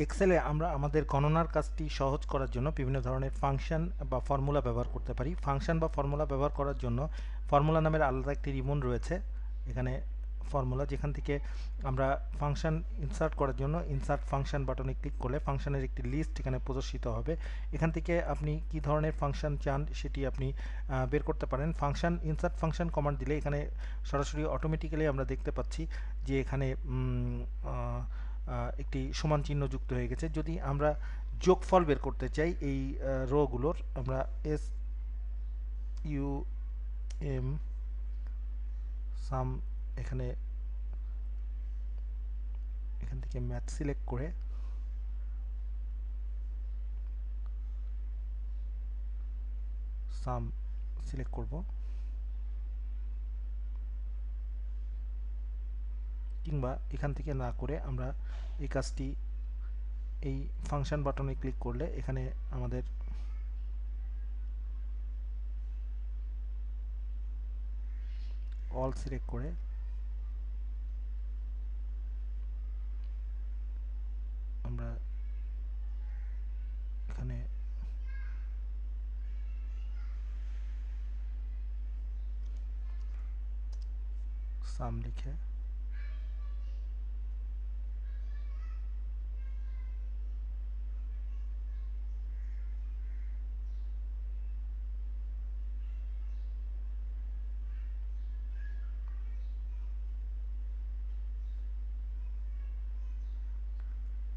এক্সেলে আমরা আমাদের গণনার কাজটি সহজ করার জন্য বিভিন্ন ধরনের ফাংশন বা ফর্মুলা ব্যবহার করতে পারি। ফাংশন বা ফর্মুলা ব্যবহার করার জন্য ফর্মুলা নামের আলাদা একটি রিবন রয়েছে এখানে, ফর্মুলা, যেখান থেকে আমরা ফাংশন ইনসার্ট করার জন্য ইনসার্ট ফাংশন বাটনে ক্লিক করলে ফাংশনের একটি লিস্ট এখানে প্রদর্শিত হবে। এখান থেকে আপনি কি ধরনের ফাংশন চান সেটি আপনি বের করতে পারেন। ফাংশন ইনসার্ট ফাংশন কমান্ড দিলে এখানে সরাসরি অটোমেটিক্যালি আমরা দেখতে পাচ্ছি যে এখানে একটি সমান চিহ্ন যুক্ত হয়ে গেছে। যদি আমরা যোগফল বের করতে চাই এই রোগুলোর, আমরা এস ইউ এম সাম এখানে এখান থেকে ম্যাথ সিলেক্ট করে সাম সিলেক্ট করব, কিংবা এখান থেকে না করে আমরা এই কাজটি এই ফাংশন বাটনে ক্লিক করলে এখানে আমাদের অল সিলেক্ট করে আমরা এখানে সাম লিখে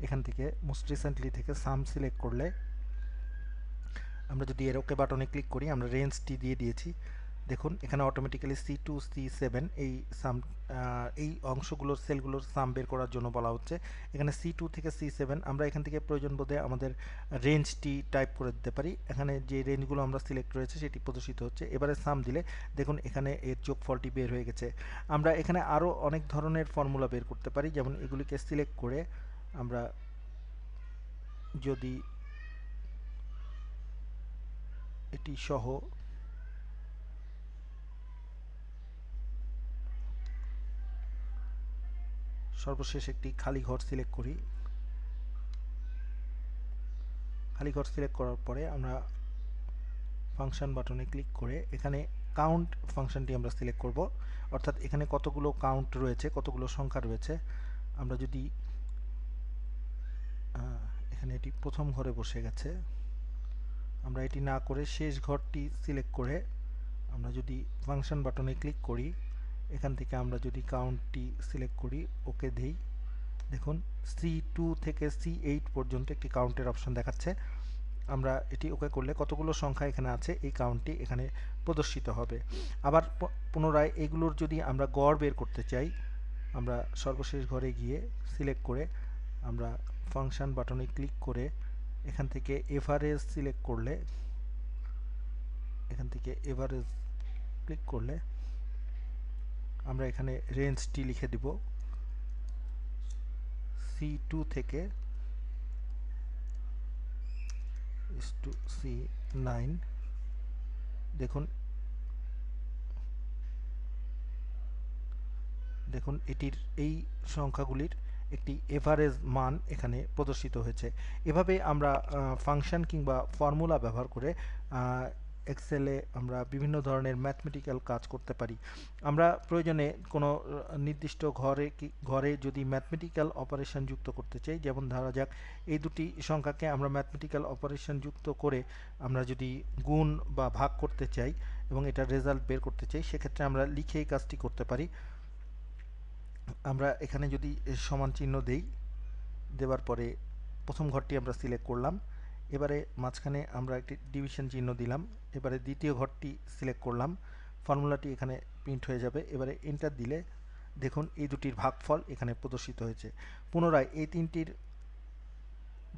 এখান থেকে মোস্ট রিসেন্টলি থেকে সাম সিলেক্ট করলে আমরা যদি এর ওকে বাটনে ক্লিক করি, আমরা রেঞ্জটি দিয়ে দিয়েছি। দেখুন এখানে অটোমেটিক্যালি C2 C7 এই সাম এই অংশগুলোর সেলগুলোর সাম বের করার জন্য বলা হচ্ছে। এখানে C2 থেকে C7 আমরা এখান থেকে প্রয়োজন বোধে আমাদের রেঞ্জটি টাইপ করে দিতে পারি। এখানে যে রেঞ্জগুলো আমরা সিলেক্ট রয়েছে সেটি প্রদর্শিত হচ্ছে। এবারে সাম দিলে দেখুন এখানে এর যোগফলটি বের হয়ে গেছে। আমরা এখানে আরও অনেক ধরনের ফর্মুলা বের করতে পারি, যেমন এগুলিকে সিলেক্ট করে আমরা যদি এটি সহ সর্বশেষ একটি খালি ঘর সিলেক্ট করি। খালি ঘর সিলেক্ট করার পরে আমরা ফাংশন বাটনে ক্লিক করে এখানে কাউন্ট ফাংশনটি আমরা সিলেক্ট করব, অর্থাৎ এখানে কতগুলো কাউন্ট রয়েছে, কতগুলো সংখ্যা রয়েছে। আমরা যদি এখানে এটি প্রথম ঘরে বসে গেছে, আমরা এটি না করে শেষ ঘরটি সিলেক্ট করে আমরা যদি ফাংশন বাটনে ক্লিক করি, এখান থেকে আমরা যদি কাউন্টটি সিলেক্ট করি, ওকে দেই, দেখুন C2 থেকে C8 পর্যন্ত একটি কাউন্টের অপশন দেখাচ্ছে। আমরা এটি ওকে করলে কতগুলো সংখ্যা এখানে আছে এই কাউন্টটি এখানে প্রদর্শিত হবে। আবার পুনরায় এগুলোর যদি আমরা গড় বের করতে চাই, আমরা সর্বশেষ ঘরে গিয়ে সিলেক্ট করে আমরা ফাংশন বাটনে ক্লিক করে এখান থেকে এভারেজ সিলেক্ট করলে, এখান থেকে এভারেজ ক্লিক করলে আমরা এখানে রেঞ্জটি লিখে দিব C2 থেকে to C9। দেখুন দেখুন এটির এই সংখ্যাগুলির একটি এভারেজ মান এখানে প্রদর্শিত হয়েছে। এভাবে আমরা ফাংশন কিংবা ফর্মুলা ব্যবহার করে এক্সেলে আমরা বিভিন্ন ধরনের ম্যাথমেটিক্যাল কাজ করতে পারি। আমরা প্রয়োজনে কোনো নির্দিষ্ট ঘরে যদি ম্যাথমেটিক্যাল অপারেশন যুক্ত করতে চাই, যেমন ধরা যাক এই দুটি সংখ্যাকে আমরা ম্যাথমেটিক্যাল অপারেশন যুক্ত করে আমরা যদি গুণ বা ভাগ করতে চাই এবং এটার রেজাল্ট বের করতে চাই, সেক্ষেত্রে আমরা লিখে এই কাজটি করতে পারি। আমরা এখানে যদি সমান চিহ্ন দেই, দেওয়ার পরে প্রথম ঘরটি আমরা সিলেক্ট করলাম, এবারে মাঝখানে আমরা একটি ডিভিশন চিহ্ন দিলাম, এবারে দ্বিতীয় ঘরটি সিলেক্ট করলাম, ফর্মুলাটি এখানে প্রিন্ট হয়ে যাবে। এবারে এন্টার দিলে দেখুন এই দুটির ভাগফল এখানে প্রদর্শিত হয়েছে। পুনরায় এই তিনটির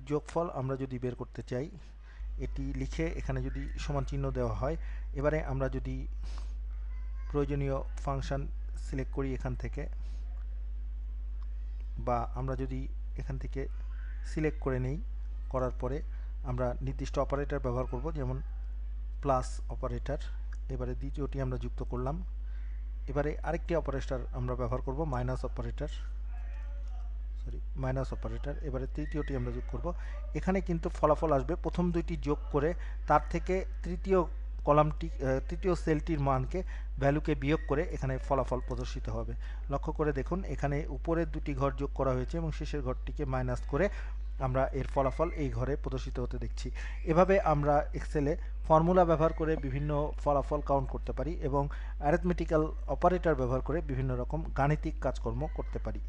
যোগফল আমরা যদি বের করতে চাই, এটি লিখে এখানে যদি সমান চিহ্ন দেওয়া হয়, এবারে আমরা যদি প্রয়োজনীয় ফাংশন সিলেক্ট করি এখান থেকে, বা আমরা যদি এখান থেকে সিলেক্ট করে নেই, করার পরে আমরা নির্দিষ্ট অপারেটর ব্যবহার করব, যেমন প্লাস অপারেটর। এবারে দ্বিতীয়টি আমরা যুক্ত করলাম, এবারে আরেকটি অপারেটর আমরা ব্যবহার করব minus operator, sorry minus operator. এবারে তৃতীয়টি আমরা যোগ করব। এখানে কিন্তু ফলাফল আসবে প্রথম দুইটি যোগ করে তার থেকে তৃতীয় কলামটি তৃতীয় সেলটির মানকে ভ্যালুকে বিয়োগ করে এখানে ফলাফল প্রদর্শিত হবে। লক্ষ্য করে দেখুন এখানে উপরের দুটি ঘর যোগ করা হয়েছে এবং শেষের ঘরটিকে মাইনাস করে আমরা এর ফলাফল এই ঘরে প্রদর্শিত হতে দেখছি। এভাবে আমরা এক্সেলে ফর্মুলা ব্যবহার করে বিভিন্ন ফলাফল কাউন্ট করতে পারি এবং অ্যারিথমেটিক্যাল অপারেটর ব্যবহার করে বিভিন্ন রকম গাণিতিক কাজকর্ম করতে পারি।